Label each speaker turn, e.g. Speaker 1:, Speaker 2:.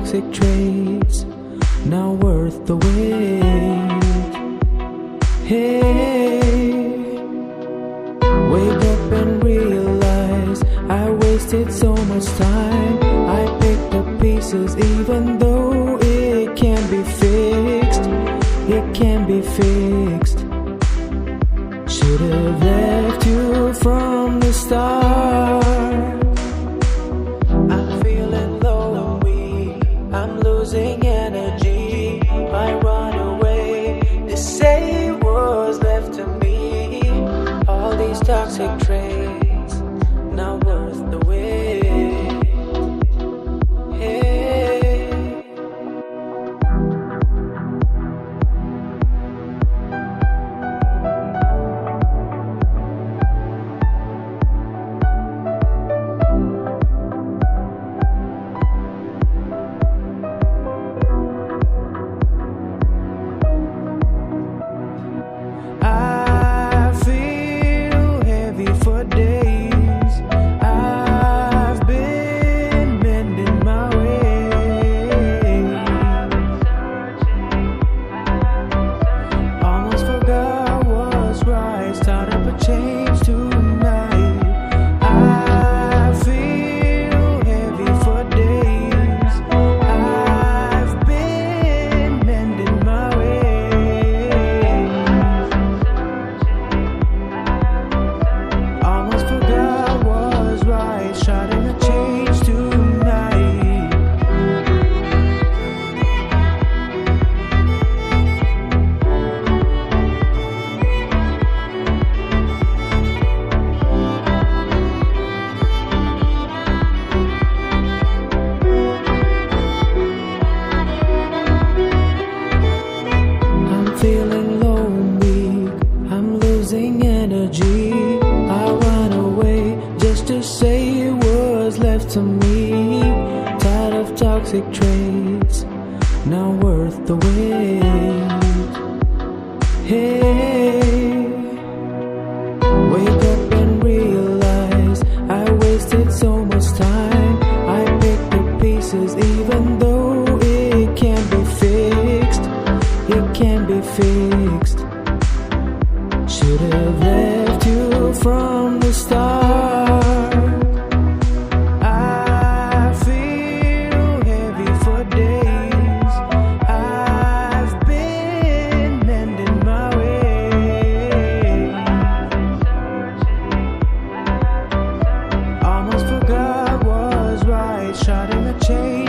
Speaker 1: toxic traits, now worth the wait. Hey, wake up and realize I wasted so much time. I picked up pieces even though it can be fixed. It can be fixed. Should've left you from the start. I'm feeling low and weak, I'm losing energy. I run away, they say what's left to me. All these toxic traits, now worth the wait. Feeling low and weak, I'm losing energy. I run away just to say what's left to me. Tired of toxic traits, now worth the wait. Hey, wake up and realize I wasted so much time. I picked up pieces even though it can be fixed. It can be fixed. Should've left you from the start. I feel heavy for days. I've been mending my way. Almost forgot what's right, starting a change.